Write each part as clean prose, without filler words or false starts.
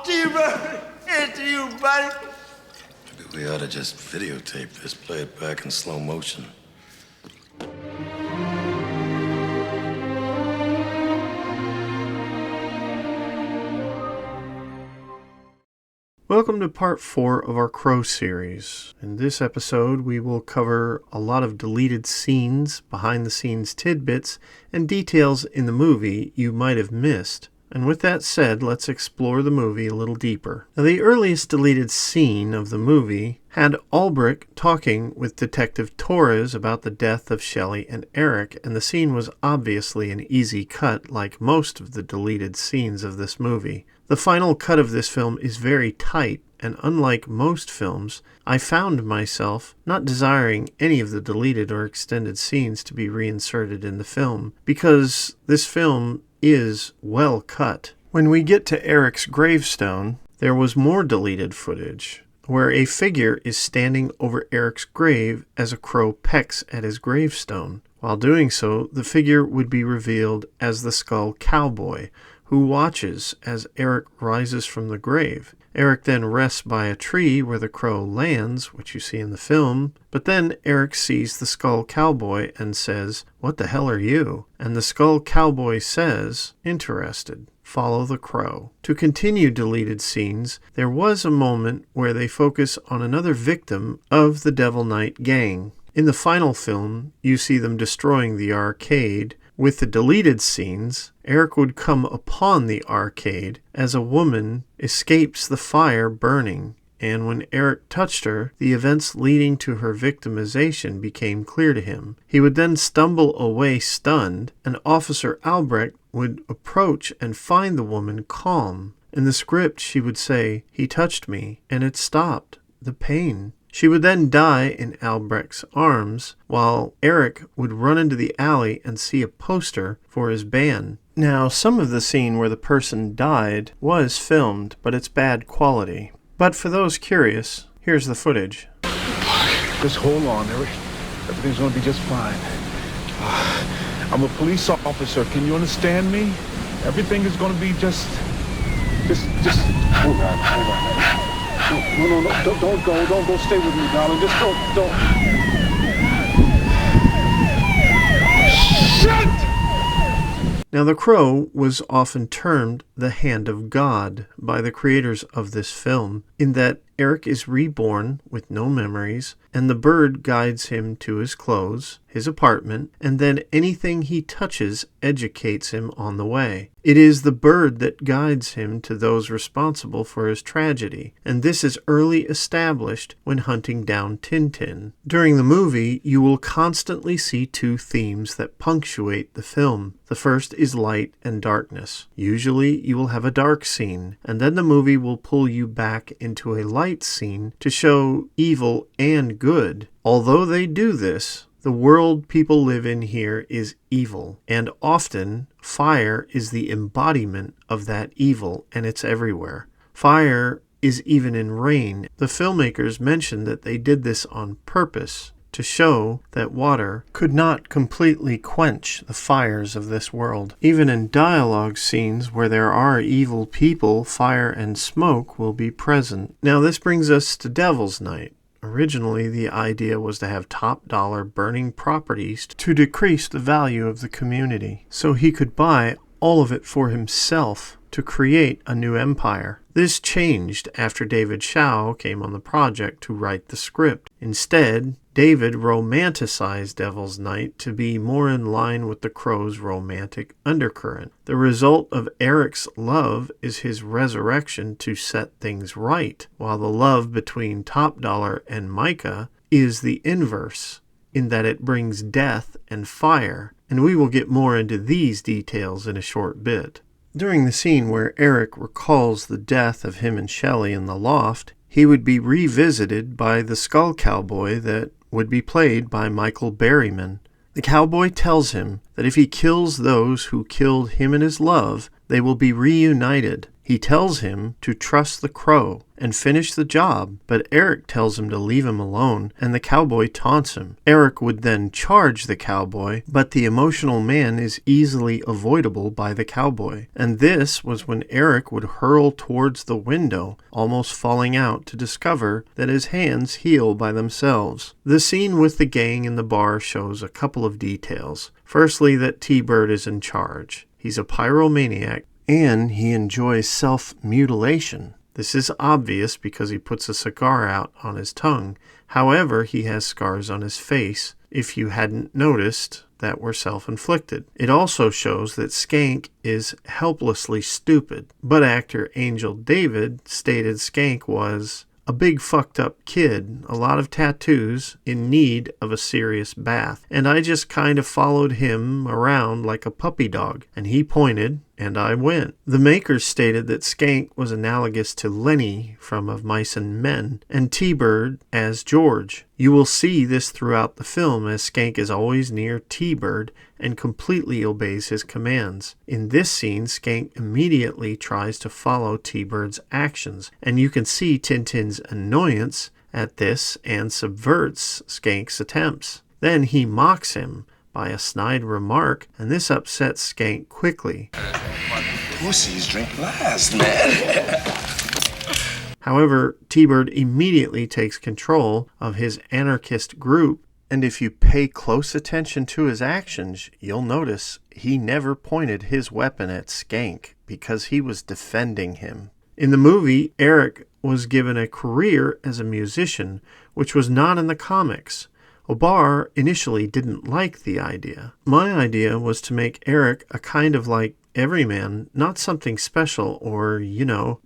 to you, brother. Here's to you, buddy. Maybe we ought to just videotape this, play it back in slow motion. Welcome to part 4 of our Crow series. In this episode, we will cover a lot of deleted scenes, behind-the-scenes tidbits, and details in the movie you might have missed. And with that said, let's explore the movie a little deeper. Now, the earliest deleted scene of the movie had Albrecht talking with Detective Torres about the death of Shelley and Eric, and the scene was obviously an easy cut like most of the deleted scenes of this movie. The final cut of this film is very tight, and unlike most films, I found myself not desiring any of the deleted or extended scenes to be reinserted in the film, because this film is well cut. When we get to Eric's gravestone, there was more deleted footage, where a figure is standing over Eric's grave as a crow pecks at his gravestone. While doing so, the figure would be revealed as the Skull Cowboy, who watches as Eric rises from the grave. Eric then rests by a tree where the crow lands, which you see in the film, but then Eric sees the Skull Cowboy and says, "What the hell are you?" And the Skull Cowboy says, "Interested. Follow the crow." To continue deleted scenes, there was a moment where they focus on another victim of the Devil Knight gang. In the final film, you see them destroying the arcade. With the deleted scenes, Eric would come upon the arcade as a woman escapes the fire burning, and when Eric touched her, the events leading to her victimization became clear to him. He would then stumble away stunned, and Officer Albrecht would approach and find the woman calm. In the script, she would say, "He touched me, and it stopped. The pain." She would then die in Albrecht's arms, while Eric would run into the alley and see a poster for his band. Now, some of the scene where the person died was filmed, but it's bad quality. But for those curious, here's the footage. Just hold on, Eric. Everything's going to be just fine. I'm a police officer. Can you understand me? Everything is going to be just hold on. No, don't go, stay with me, darling, just don't. Shit! Now, the crow was often termed the hand of God by the creators of this film, in that Eric is reborn with no memories, and the bird guides him to his clothes, his apartment, and then anything he touches educates him on the way. It is the bird that guides him to those responsible for his tragedy, and this is early established when hunting down TinTin. During the movie, you will constantly see two themes that punctuate the film. The first is light and darkness. Usually, you will have a dark scene, and then the movie will pull you back into a light scene to show evil and good. Although they do this, the world people live in here is evil, and often fire is the embodiment of that evil, and it's everywhere. Fire is even in rain. The filmmakers mentioned that they did this on purpose to show that water could not completely quench the fires of this world. Even in dialogue scenes where there are evil people, fire and smoke will be present. Now this brings us to Devil's Night. Originally, the idea was to have top-dollar burning properties to decrease the value of the community, so he could buy all of it for himself to create a new empire. This changed after David Shaw came on the project to write the script. Instead, David romanticized Devil's Night to be more in line with the Crow's romantic undercurrent. The result of Eric's love is his resurrection to set things right, while the love between Top Dollar and Micah is the inverse, in that it brings death and fire, and we will get more into these details in a short bit. During the scene where Eric recalls the death of him and Shelley in the loft, he would be revisited by the Skull Cowboy that would be played by Michael Berryman. The cowboy tells him that if he kills those who killed him and his love, they will be reunited. He tells him to trust the crow and finish the job, but Eric tells him to leave him alone, and the cowboy taunts him. Eric would then charge the cowboy, but the emotional man is easily avoidable by the cowboy. And this was when Eric would hurl towards the window, almost falling out to discover that his hands heal by themselves. The scene with the gang in the bar shows a couple of details. Firstly, that T-Bird is in charge. He's a pyromaniac, and he enjoys self-mutilation. This is obvious because he puts a cigar out on his tongue. However, he has scars on his face, if you hadn't noticed, that were self-inflicted. It also shows that Skank is helplessly stupid, but actor Angel David stated Skank was a big fucked up kid, a lot of tattoos, in need of a serious bath. And I just kind of followed him around like a puppy dog, and he pointed, and I went. The makers stated that Skank was analogous to Lenny from Of Mice and Men, and T-Bird as George. You will see this throughout the film, as Skank is always near T-Bird and completely obeys his commands. In this scene, Skank immediately tries to follow T-Bird's actions, and you can see Tintin's annoyance at this and subverts Skank's attempts. Then he mocks him by a snide remark, and this upsets Skank quickly. Pussies drink last, man. However, T-Bird immediately takes control of his anarchist group, and if you pay close attention to his actions, you'll notice he never pointed his weapon at Skank because he was defending him. In the movie, Eric was given a career as a musician, which was not in the comics. Obar initially didn't like the idea. My idea was to make Eric a kind of like everyman, not something special or,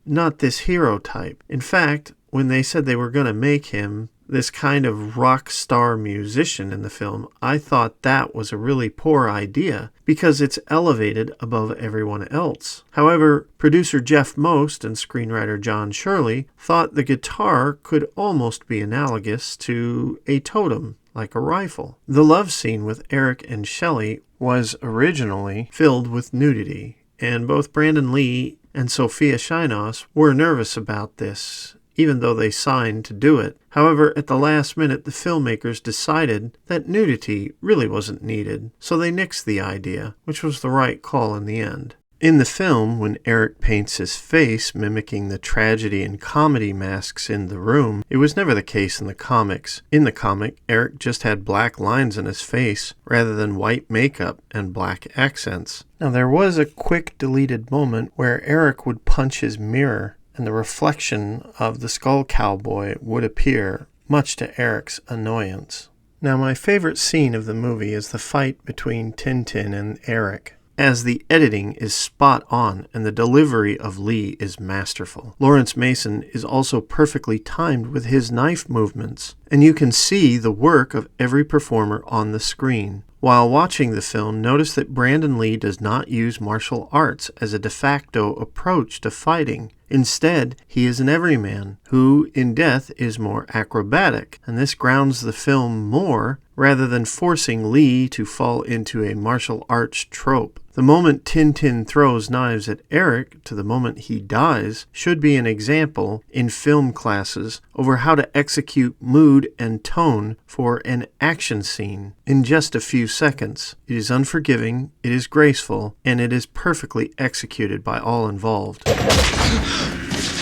not this hero type. In fact, when they said they were going to make him this kind of rock star musician in the film, I thought that was a really poor idea because it's elevated above everyone else. However, producer Jeff Most and screenwriter John Shirley thought the guitar could almost be analogous to a totem, like a rifle. The love scene with Eric and Shelley was originally filled with nudity, and both Brandon Lee and Sophia Shinos were nervous about this, even though they signed to do it. However, at the last minute, the filmmakers decided that nudity really wasn't needed, so they nixed the idea, which was the right call in the end. In the film, when Eric paints his face mimicking the tragedy and comedy masks in The Room, it was never the case in the comics. In the comic, Eric just had black lines on his face rather than white makeup and black accents. Now, there was a quick deleted moment where Eric would punch his mirror, and the reflection of the Skull Cowboy would appear, much to Eric's annoyance. Now, my favorite scene of the movie is the fight between TinTin and Eric, as the editing is spot on and the delivery of Lee is masterful. Lawrence Mason is also perfectly timed with his knife movements, and you can see the work of every performer on the screen. While watching the film, notice that Brandon Lee does not use martial arts as a de facto approach to fighting. Instead, he is an everyman who, in death, is more acrobatic, and this grounds the film more rather than forcing Lee to fall into a martial arts trope. The moment TinTin throws knives at Eric to the moment he dies should be an example in film classes over how to execute mood and tone for an action scene in just a few seconds. It is unforgiving, it is graceful, and it is perfectly executed by all involved.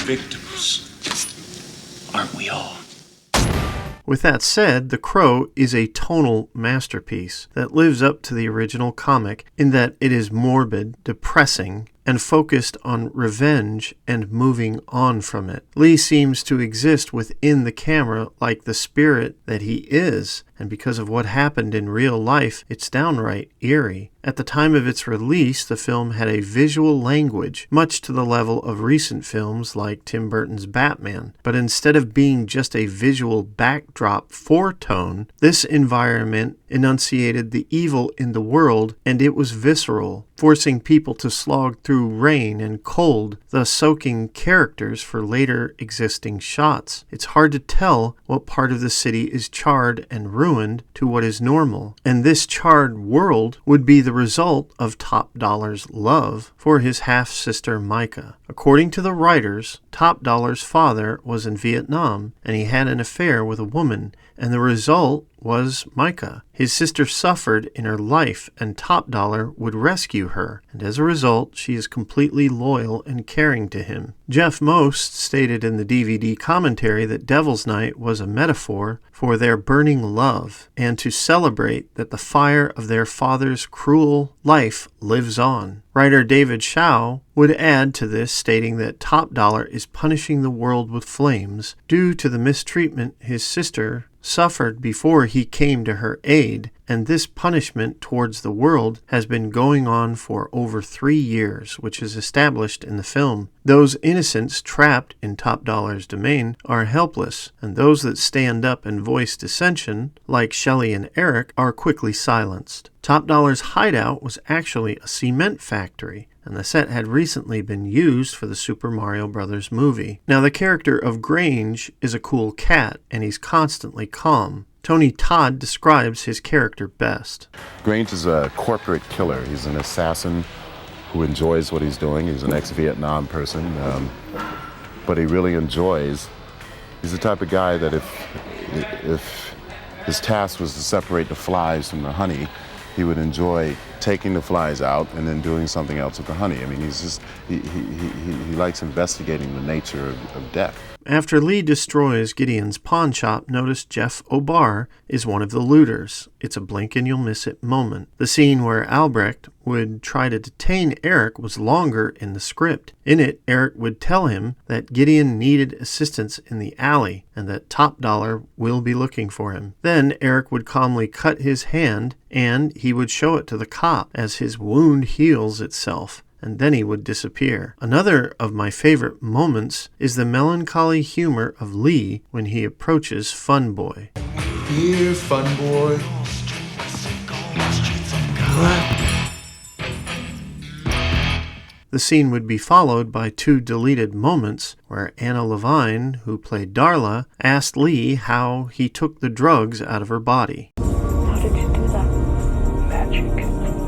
Victims, aren't we all? With that said, The Crow is a tonal masterpiece that lives up to the original comic in that it is morbid, depressing, and focused on revenge and moving on from it. Lee seems to exist within the camera like the spirit that he is, and because of what happened in real life, it's downright eerie. At the time of its release, the film had a visual language, much to the level of recent films like Tim Burton's Batman. But instead of being just a visual backdrop for tone, this environment enunciated the evil in the world, and it was visceral, forcing people to slog through through rain and cold, thus soaking characters for later existing shots. It's hard to tell what part of the city is charred and ruined to what is normal, and this charred world would be the result of Top Dollar's love for his half-sister Micah. According to the writers, Top Dollar's father was in Vietnam, and he had an affair with a woman, and the result was Micah. His sister suffered in her life, and Top Dollar would rescue her, and as a result, she is completely loyal and caring to him. Jeff Most stated in the DVD commentary that Devil's Night was a metaphor for their burning love, and to celebrate that the fire of their father's cruel life lives on. Writer David Shaw would add to this, stating that Top Dollar is punishing the world with flames due to the mistreatment his sister suffered before he came to her aid, and this punishment towards the world has been going on for over 3 years, which is established in the film. Those innocents trapped in Top Dollar's domain are helpless, and those that stand up and voice dissension, like Shelley and Eric, are quickly silenced. Top Dollar's hideout was actually a cement factory, and the set had recently been used for the Super Mario Bros. Movie. Now, the character of Grange is a cool cat, and he's constantly calm. Tony Todd describes his character best. Grange is a corporate killer. He's an assassin who enjoys what he's doing. He's an ex-Vietnam person, but he really enjoys. He's the type of guy that if his task was to separate the flies from the honey, he would enjoy taking the flies out and then doing something else with the honey. I mean, he likes investigating the nature of death. After Lee destroys Gideon's pawn shop, notice Jeff O'Barr is one of the looters. It's a blink and you'll miss it moment. The scene where Albrecht would try to detain Eric was longer in the script. In it, Eric would tell him that Gideon needed assistance in the alley and that Top Dollar will be looking for him. Then Eric would calmly cut his hand and he would show it to the cop as his wound heals itself, and then he would disappear. Another of my favorite moments is the melancholy humor of Lee when he approaches Fun Boy. Here, Fun Boy. The scene would be followed by 2 deleted moments where Anna Levine, who played Darla, asked Lee how he took the drugs out of her body. How did you do that? Magic.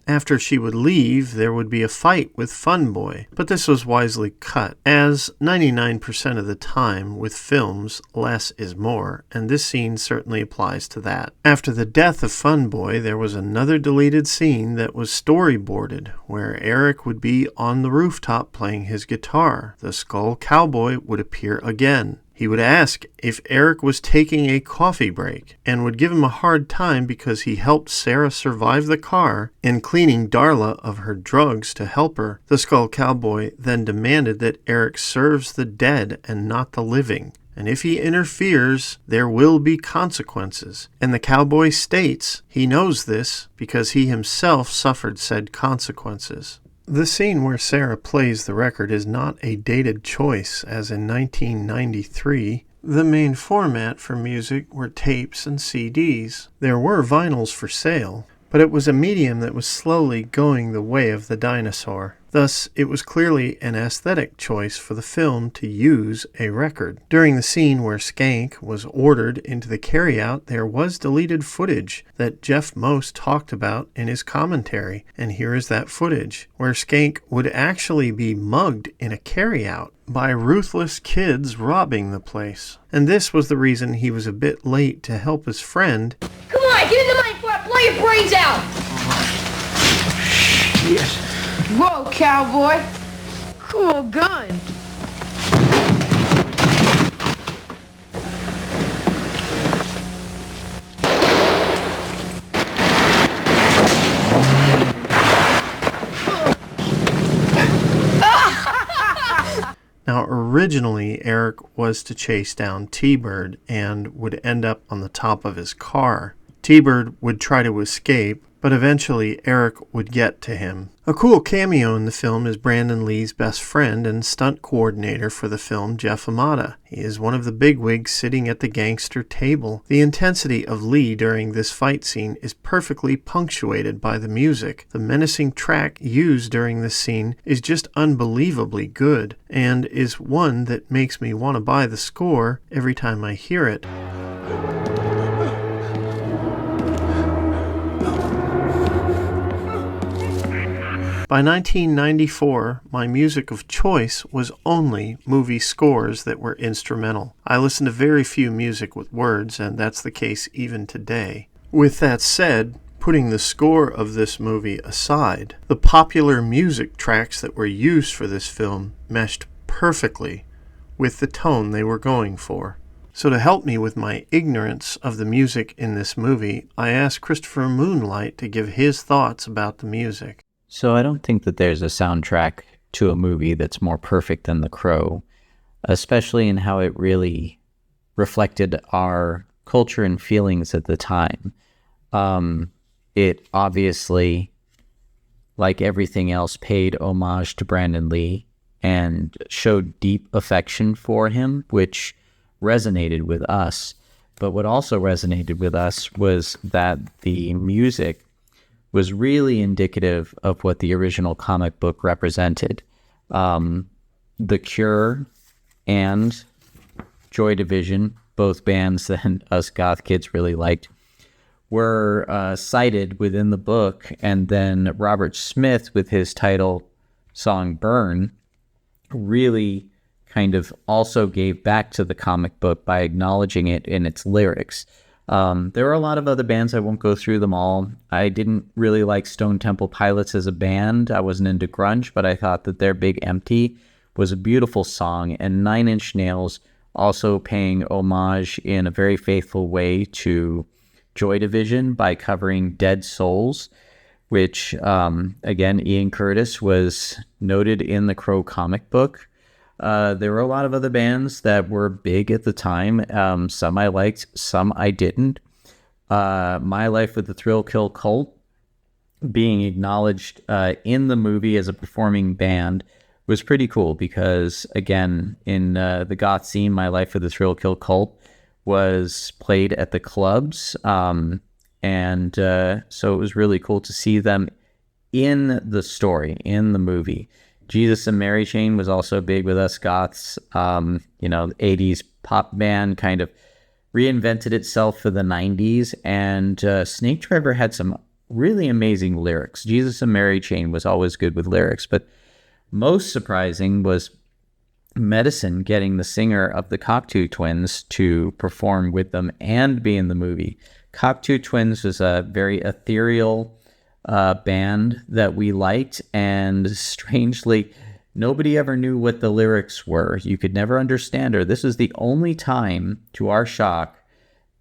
After she would leave, there would be a fight with Fun Boy, but this was wisely cut, as 99% of the time with films, less is more, and this scene certainly applies to that. After the death of Fun Boy, there was another deleted scene that was storyboarded, where Eric would be on the rooftop playing his guitar. The Skull Cowboy would appear again. He would ask if Eric was taking a coffee break and would give him a hard time because he helped Sarah survive the car and cleaning Darla of her drugs to help her. The Skull Cowboy then demanded that Eric serves the dead and not the living, and if he interferes, there will be consequences. And the cowboy states he knows this because he himself suffered said consequences. The scene where Sarah plays the record is not a dated choice, as in 1993, the main format for music were tapes and CDs. There were vinyls for sale, but it was a medium that was slowly going the way of the dinosaur. Thus, it was clearly an aesthetic choice for the film to use a record. During the scene where Skank was ordered into the carryout, there was deleted footage that Jeff Most talked about in his commentary, and here is that footage, where Skank would actually be mugged in a carryout by ruthless kids robbing the place. And this was the reason he was a bit late to help his friend. Come on, get in the money before I blow your brains out! Yes. Whoa, cowboy! Cool gun! Now, originally, Eric was to chase down T-Bird and would end up on the top of his car. T-Bird would try to escape, but eventually Eric would get to him. A cool cameo in the film is Brandon Lee's best friend and stunt coordinator for the film, Jeff Amata. He is one of the bigwigs sitting at the gangster table. The intensity of Lee during this fight scene is perfectly punctuated by the music. The menacing track used during this scene is just unbelievably good, and is one that makes me want to buy the score every time I hear it. By 1994, my music of choice was only movie scores that were instrumental. I listen to very few music with words, and that's the case even today. With that said, putting the score of this movie aside, the popular music tracks that were used for this film meshed perfectly with the tone they were going for. So to help me with my ignorance of the music in this movie, I asked Christopher Moonlight to give his thoughts about the music. So I don't think that there's a soundtrack to a movie that's more perfect than The Crow, especially in how it really reflected our culture and feelings at the time. It obviously, like everything else, paid homage to Brandon Lee and showed deep affection for him, which resonated with us. But what also resonated with us was that the music was really indicative of what the original comic book represented. The Cure and Joy Division, both bands that us goth kids really liked, were cited within the book, and then Robert Smith, with his title song Burn, really kind of also gave back to the comic book by acknowledging it in its lyrics. There are a lot of other bands. I won't go through them all. I didn't really like Stone Temple Pilots as a band. I wasn't into grunge, but I thought that their Big Empty was a beautiful song, and Nine Inch Nails also paying homage in a very faithful way to Joy Division by covering Dead Souls, which, again, Ian Curtis was noted in the Crow comic book. There were a lot of other bands that were big at the time. Some I liked, some I didn't. My Life with the Thrill Kill Cult being acknowledged in the movie as a performing band was pretty cool because, again, in the goth scene, My Life with the Thrill Kill Cult was played at the clubs. So it was really cool to see them in the story, in the movie. Jesus and Mary Chain was also big with us goths. The 80s pop band kind of reinvented itself for the 90s, and Snake Driver had some really amazing lyrics. Jesus and Mary Chain was always good with lyrics, but most surprising was Medicine getting the singer of the Cocteau Twins to perform with them and be in the movie. Cocteau Twins was a very ethereal band that we liked, and strangely, nobody ever knew what the lyrics were. You could never understand her. This was the only time, to our shock,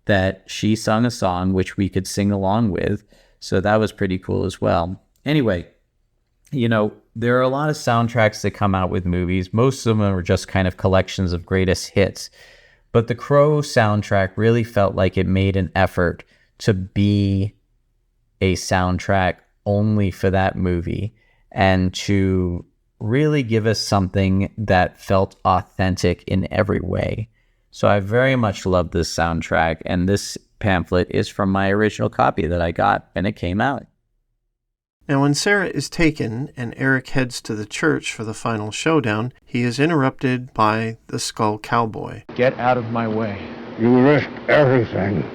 that she sung a song which we could sing along with, so that was pretty cool as well. Anyway, there are a lot of soundtracks that come out with movies. Most of them are just kind of collections of greatest hits, but the Crow soundtrack really felt like it made an effort to be a soundtrack only for that movie and to really give us something that felt authentic in every way. So I very much love this soundtrack, and this pamphlet is from my original copy that I got when it came out. Now, when Sarah is taken and Eric heads to the church for the final showdown, he is interrupted by the Skull Cowboy. Get out of my way. You risked everything.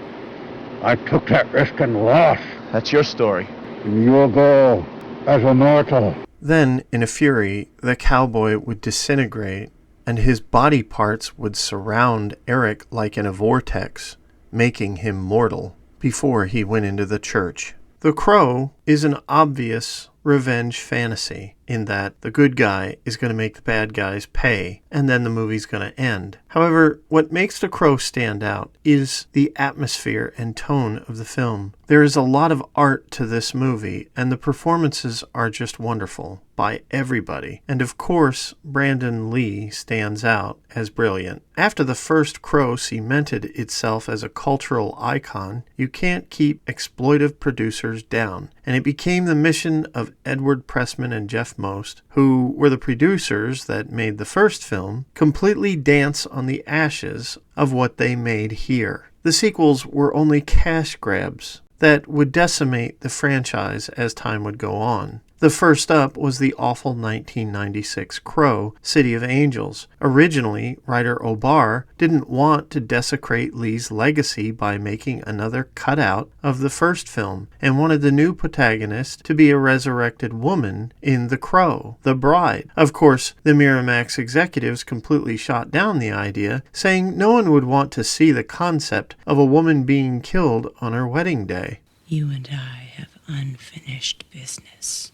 I took that risk and lost. That's your story. You'll go as a mortal. Then, in a fury, the cowboy would disintegrate, and his body parts would surround Eric like in a vortex, making him mortal, before he went into the church. The Crow is an obvious revenge fantasy. in that the good guy is going to make the bad guys pay, and then the movie's going to end. However, what makes The Crow stand out is the atmosphere and tone of the film. There is a lot of art to this movie, and the performances are just wonderful by everybody. And of course, Brandon Lee stands out as brilliant. After the first Crow cemented itself as a cultural icon, you can't keep exploitive producers down. And it became the mission of Edward Pressman and Jeff Most, who were the producers that made the first film, completely dance on the ashes of what they made here. The sequels were only cash grabs that would decimate the franchise as time would go on. The first up was the awful 1996 Crow, City of Angels. Originally, writer O'Barr didn't want to desecrate Lee's legacy by making another cutout of the first film, and wanted the new protagonist to be a resurrected woman in The Crow, the bride. Of course, the Miramax executives completely shot down the idea, saying no one would want to see the concept of a woman being killed on her wedding day. You and I have unfinished business.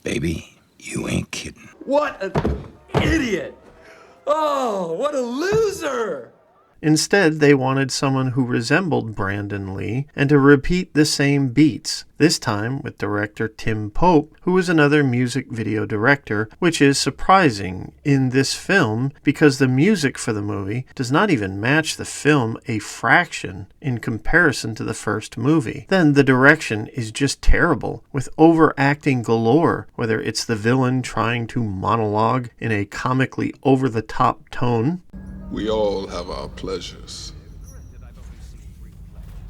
Baby, you ain't kidding. What an idiot! Oh, what a loser! Instead, they wanted someone who resembled Brandon Lee and to repeat the same beats, this time with director Tim Pope, who is another music video director, which is surprising in this film because the music for the movie does not even match the film a fraction in comparison to the first movie. Then the direction is just terrible, with overacting galore, whether it's the villain trying to monologue in a comically over-the-top tone. We all have our pleasures.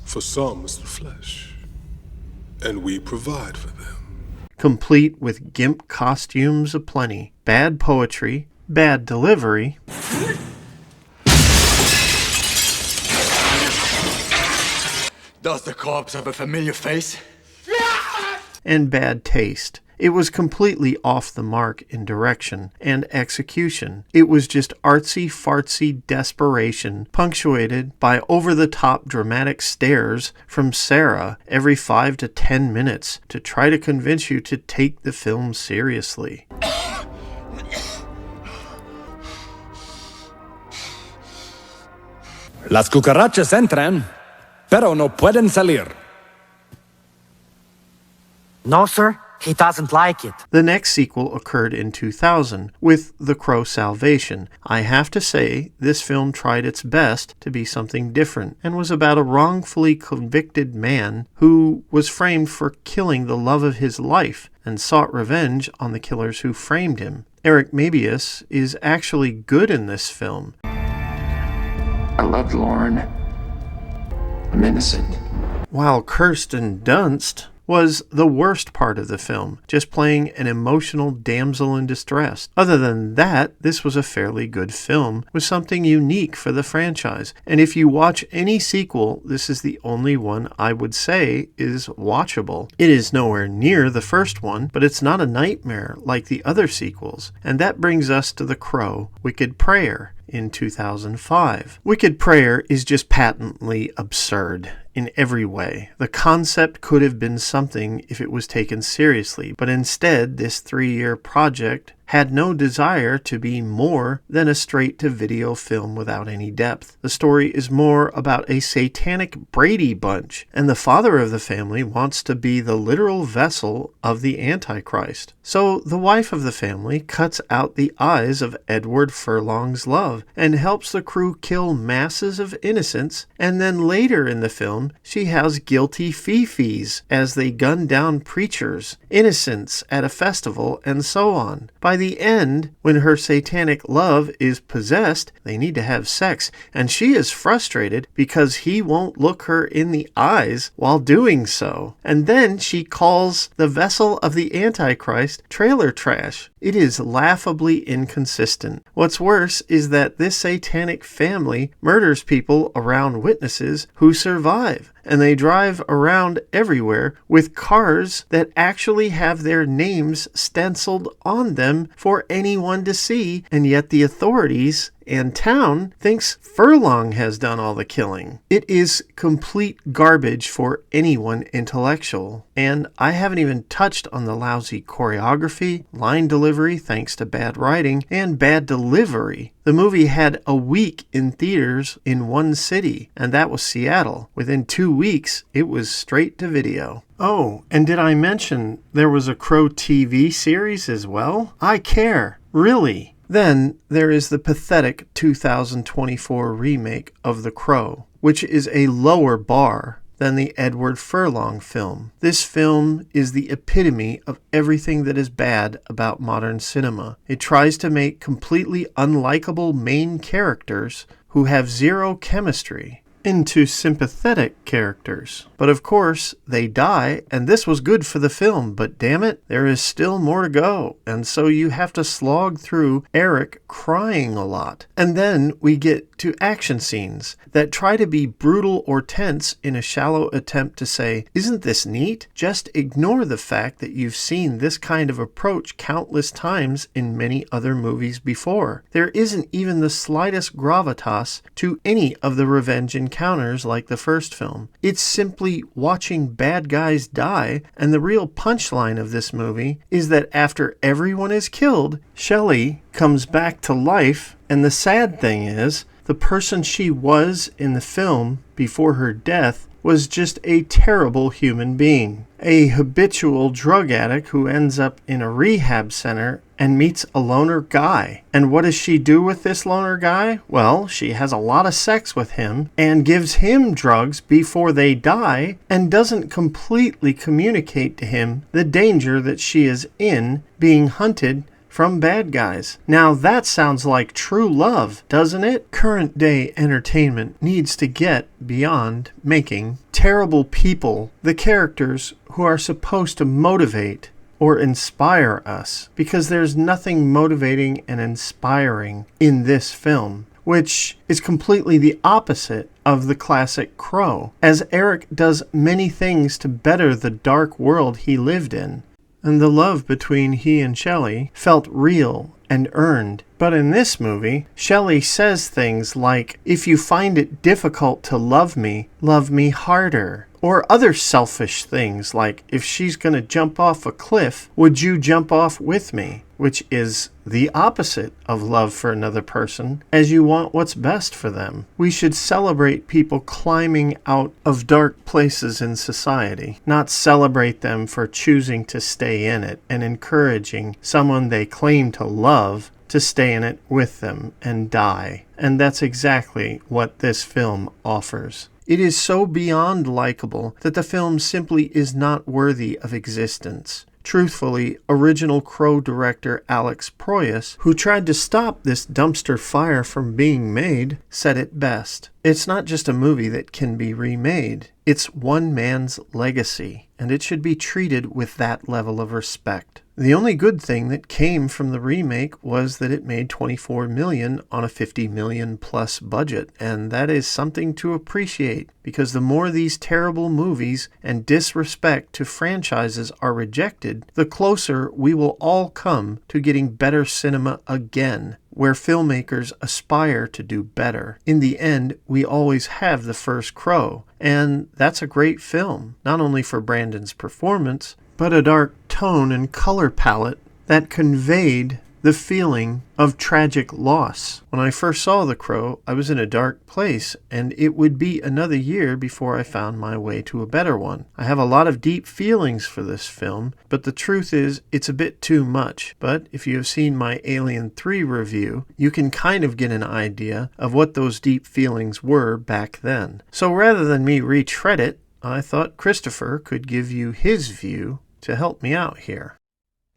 For some, it's the flesh, and we provide for them. Complete with gimp costumes aplenty, bad poetry, bad delivery, Does the corpse have a familiar face? and bad taste. It was completely off the mark in direction and execution. It was just artsy-fartsy desperation, punctuated by over-the-top dramatic stares from Sarah every 5 to 10 minutes to try to convince you to take the film seriously. Las cucarachas entran, pero no pueden salir. No, sir. He doesn't like it. The next sequel occurred in 2000 with The Crow Salvation. I have to say, this film tried its best to be something different and was about a wrongfully convicted man who was framed for killing the love of his life and sought revenge on the killers who framed him. Eric Mabius is actually good in this film. I love Lauren. I'm innocent. While Kirsten Dunst was the worst part of the film, just playing an emotional damsel in distress. Other than that, this was a fairly good film with something unique for the franchise. And if you watch any sequel, this is the only one I would say is watchable. It is nowhere near the first one, but it's not a nightmare like the other sequels. And that brings us to The Crow, Wicked Prayer, in 2005. Wicked Prayer is just patently absurd in every way. The concept could have been something if it was taken seriously, but instead this 3-year project had no desire to be more than a straight-to-video film without any depth. The story is more about a satanic Brady Bunch, and the father of the family wants to be the literal vessel of the Antichrist. So the wife of the family cuts out the eyes of Edward Furlong's love and helps the crew kill masses of innocents, and then later in the film she has guilty fifis as they gun down preachers, innocents at a festival, and so on. By the end, when her satanic love is possessed, they need to have sex, and she is frustrated because he won't look her in the eyes while doing so. And then she calls the vessel of the Antichrist trailer trash. It is laughably inconsistent. What's worse is that this satanic family murders people around witnesses who survive, and they drive around everywhere with cars that actually have their names stenciled on them for anyone to see, and yet the authorities and town thinks Furlong has done all the killing. It is complete garbage for anyone intellectual. And I haven't even touched on the lousy choreography, line delivery thanks to bad writing, and bad delivery. The movie had a week in theaters in one city, and that was Seattle. Within 2 weeks, it was straight to video. Oh, and did I mention there was a Crow TV series as well? I care. Really? Then there is the pathetic 2024 remake of The Crow, which is a lower bar than the Edward Furlong film. This film is the epitome of everything that is bad about modern cinema. It tries to make completely unlikable main characters who have zero chemistry into sympathetic characters. But of course, they die, and this was good for the film, but damn it, there is still more to go. And so you have to slog through Eric crying a lot. And then we get to action scenes that try to be brutal or tense in a shallow attempt to say, isn't this neat? Just ignore the fact that you've seen this kind of approach countless times in many other movies before. There isn't even the slightest gravitas to any of the revenge encounters like the first film. It's simply watching bad guys die, and the real punchline of this movie is that after everyone is killed, Shelley comes back to life, and the sad thing is, the person she was in the film before her death was just a terrible human being. A habitual drug addict who ends up in a rehab center and meets a loner guy. And what does she do with this loner guy? Well, she has a lot of sex with him and gives him drugs before they die and doesn't completely communicate to him the danger that she is in being hunted from bad guys. Now that sounds like true love, doesn't it? Current day entertainment needs to get beyond making terrible people the characters who are supposed to motivate or inspire us, because there's nothing motivating and inspiring in this film, which is completely the opposite of the classic Crow, as Eric does many things to better the dark world he lived in. And the love between he and Shelley felt real and earned. But in this movie, Shelley says things like, if you find it difficult to love me harder. Or other selfish things like, if she's going to jump off a cliff, would you jump off with me? Which is the opposite of love for another person, as you want what's best for them. We should celebrate people climbing out of dark places in society, not celebrate them for choosing to stay in it and encouraging someone they claim to love to stay in it with them and die. And that's exactly what this film offers. It is so beyond likable that the film simply is not worthy of existence. Truthfully, original Crow director Alex Proyas, who tried to stop this dumpster fire from being made, said it best. It's not just a movie that can be remade. It's one man's legacy, and it should be treated with that level of respect. The only good thing that came from the remake was that it made $24 million on a $50 million plus budget, and that is something to appreciate, because the more these terrible movies and disrespect to franchises are rejected, the closer we will all come to getting better cinema again, where filmmakers aspire to do better. In the end, we always have the first Crow, and that's a great film, not only for Brandon's performance, but a dark tone and color palette that conveyed the feeling of tragic loss. When I first saw The Crow, I was in a dark place, and it would be another year before I found my way to a better one. I have a lot of deep feelings for this film, but the truth is, it's a bit too much. But if you have seen my Alien 3 review, you can kind of get an idea of what those deep feelings were back then. So rather than me retread it, I thought Christopher could give you his view to help me out here.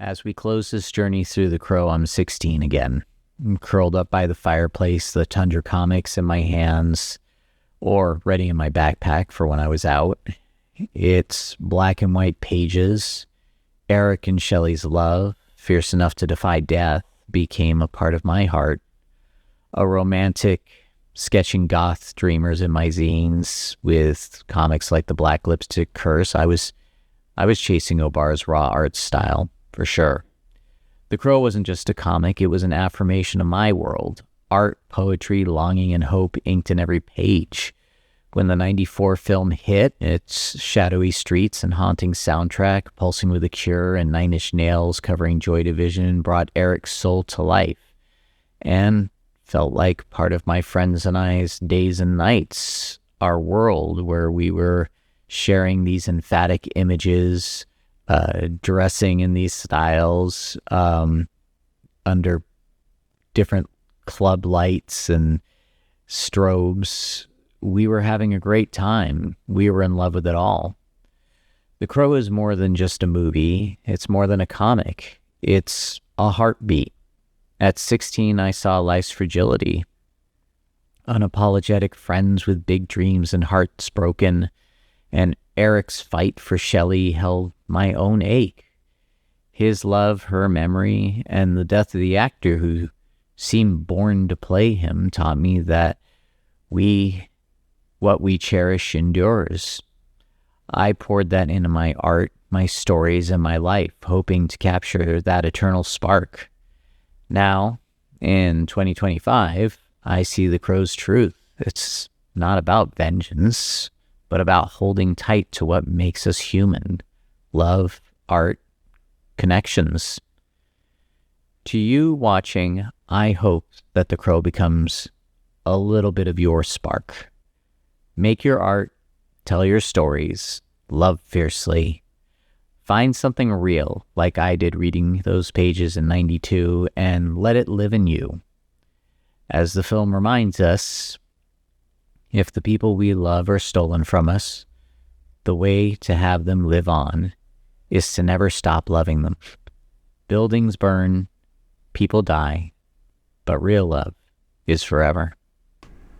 As we close this journey through The Crow, I'm 16 again. I'm curled up by the fireplace, the Tundra comics in my hands, or ready in my backpack for when I was out. It's black and white pages. Eric and Shelley's love, fierce enough to defy death, became a part of my heart. A romantic, sketching goth dreamers in my zines with comics like The Black Lipstick Curse. I was chasing Obar's raw art style, for sure. The Crow wasn't just a comic, it was an affirmation of my world, art, poetry, longing, and hope inked in every page. When the 94 film hit, its shadowy streets and haunting soundtrack, pulsing with a cure and 9 Inch Nails covering Joy Division, brought Eric's soul to life and felt like part of my friends and I's days and nights, our world where we were sharing these emphatic images, dressing in these styles under different club lights and strobes. We were having a great time. We were in love with it all. The Crow is more than just a movie. It's more than a comic. It's a heartbeat. At 16, I saw life's fragility. Unapologetic friends with big dreams and hearts broken. And Eric's fight for Shelley held my own ache. His love, her memory, and the death of the actor who seemed born to play him taught me that what we cherish endures. I poured that into my art, my stories, and my life, hoping to capture that eternal spark. Now, in 2025, I see The Crow's truth. It's not about vengeance, but about holding tight to what makes us human. Love, art, connections. To you watching, I hope that The Crow becomes a little bit of your spark. Make your art, tell your stories, love fiercely. Find something real, like I did reading those pages in 92, and let it live in you. As the film reminds us, if the people we love are stolen from us, the way to have them live on is to never stop loving them. Buildings burn, people die, but real love is forever.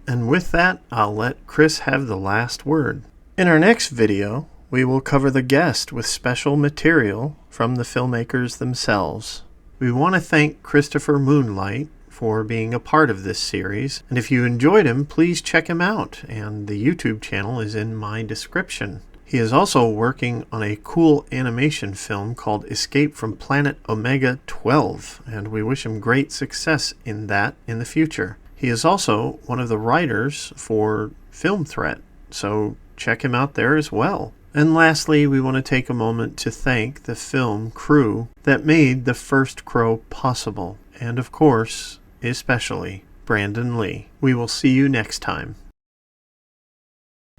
And with that, I'll let Chris have the last word. In our next video, we will cover The Guest with special material from the filmmakers themselves. We want to thank Christopher Moonlight for being a part of this series, and if you enjoyed him, please check him out, and the YouTube channel is in my description. He is also working on a cool animation film called Escape from Planet Omega 12, and we wish him great success in that in the future. He is also one of the writers for Film Threat, so check him out there as well. And lastly, we want to take a moment to thank the film crew that made the first Crow possible, and of course, especially Brandon Lee. We will see you next time.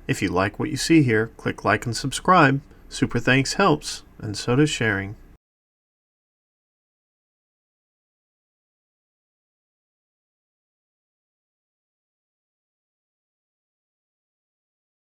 If you like what you see here, click like and subscribe. Super thanks helps, and so does sharing.